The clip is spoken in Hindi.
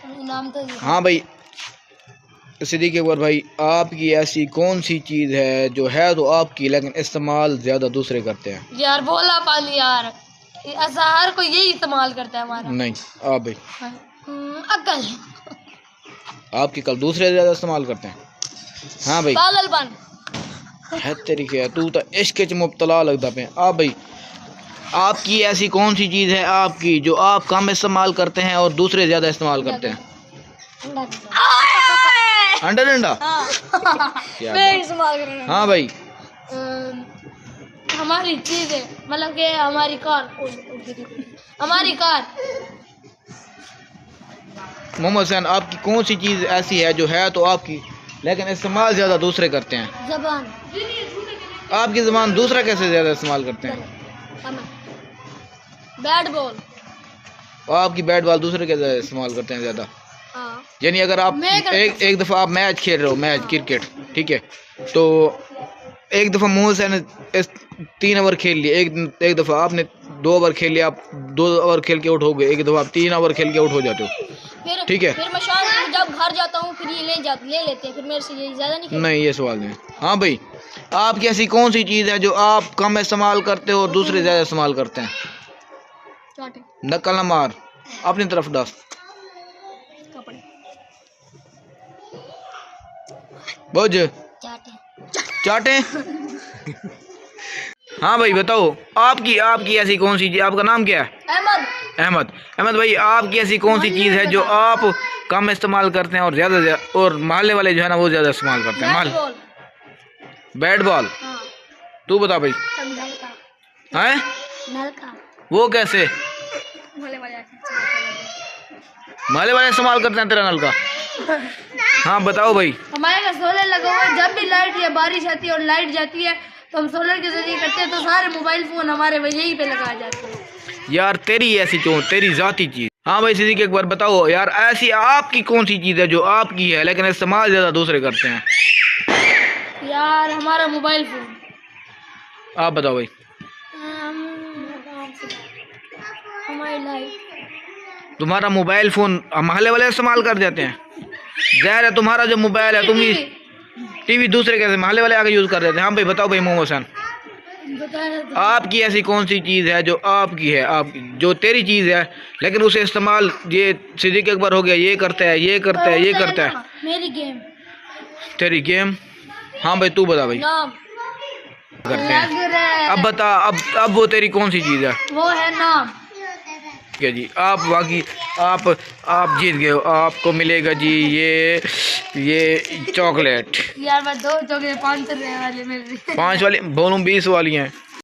नाम तो हाँ भाई सिद्दीक अकबर भाई, आपकी ऐसी कौन सी चीज़ है जो है तो आपकी लेकिन इस्तेमाल ज़्यादा दूसरे करते हैं? यार बोला पाली यार, ऐसा हर कोई यही इस्तेमाल करता है हमारा। नहीं आप भाई। अक्ल। आपकी कल दूसरे ज़्यादा इस्तेमाल करते हैं। हाँ भाई पागलपन। है तेरी क्या, तू तो इश्क च मुब्तला लगता पे। आप भाई आपकी ऐसी कौन सी चीज़ है आपकी जो आप कम इस्तेमाल करते हैं और दूसरे ज़्यादा इस्तेमाल करते हैं? अंडा डंडा। क्या बात। हाँ भाई हमारी चीज है, मतलब कि हमारी कार। हमारी कार। मोहम्मद हुसैन, आपकी कौन सी चीज़ ऐसी है जो है तो आपकी लेकिन इस्तेमाल ज़्यादा दूसरे करते हैं? जबान। आपकी ज़बान दूसरा कैसे ज़्यादा इस्तेमाल करते हैं? Bat ball. और आपकी बैट बॉल दूसरे कैसे इस्तेमाल करते हैं ज़्यादा? हाँ। यानी अगर आप एक दफ़ा आप मैच खेल रहे हो, मैच क्रिकेट, ठीक है, तो एक दफ़ा मुँह से ने 3 ओवर खेल लिए, एक दफ़ा आपने 2 ओवर खेल लिया, आप 2 ओवर खेल के आउट हो गए, एक दफ़ा आप 3 ओवर खेल के आउट हो जाते हो, ठीक है। फिर मैं शाम को जब घर जाता हूँ फिर ये ले लेते हैं, फिर मेरे से ये ज़्यादा नहीं ये सवाल नहीं। हाँ भाई आपकी ऐसी कौन सी चीज़ है जो आप कम इस्तेमाल करते हो और दूसरे ज़्यादा इस्तेमाल करते हैं? नकल न मार, अपनी तरफ डाल। बोझ चाटे। हाँ भाई बताओ, आपकी ऐसी कौन सी चीज़, आपका नाम क्या है? अहमद भाई, आपकी ऐसी कौन सी चीज़ है जो आप कम इस्तेमाल करते हैं और ज़्यादा और महल्ले वाले जो है ना वो ज़्यादा इस्तेमाल करते हैं? Bat ball. तू बता भाई। हैं? वो कैसे? महल्ले वाले इस्तेमाल करते हैं तेरा नल का? हाँ बताओ भाई। हमारे घर सोलर लगा हुआ है, जब भी लाइट या बारिश आती है और लाइट जाती है तो हम सोलर के जरिए करते हैं, तो सारे मोबाइल फोन हमारे यहीं पे लगा जाते हैं। यार तेरी ऐसी क्यों, तेरी जाती चीज। हाँ भाई सिद्दीक एक बार बताओ यार, ऐसी आपकी कौन सी चीज है जो आपकी है लेकिन इस्तेमाल ज्यादा दूसरे करते हैं? यार हमारा मोबाइल फोन। आप बताओ भाई। हमारी लाइट। तुम्हारा मोबाइल फोन महल्ले वाले इस्तेमाल कर देते हैं? ज़ाहिर है तुम्हारा जो मोबाइल है, तुम टीवी दूसरे कैसे महल्ले वाले आके यूज़ कर देते हैं? हाँ भाई बताओ भाई मोहम्मद हुसैन, आपकी ऐसी कौन सी चीज़ है जो आपकी है, आपकी जो तेरी चीज़ है लेकिन उसे इस्तेमाल ये सिद्दीक अकबर हो गया ये करता है, ये करता है, ये करता है? मेरी गेम। तेरी गेम? हाँ भाई तू बता भाई। करते हैं। अब बता, अब वो तेरी कौन सी चीज़ है? वो है नाम। ठीक है जी, आप बाकी आप जीत गए हो, आपको मिलेगा जी ये चॉकलेट। यार मैं 2 चॉकलेट 5 वाले मिल रही है। 5 वाली बोलूं 20 वाली हैं।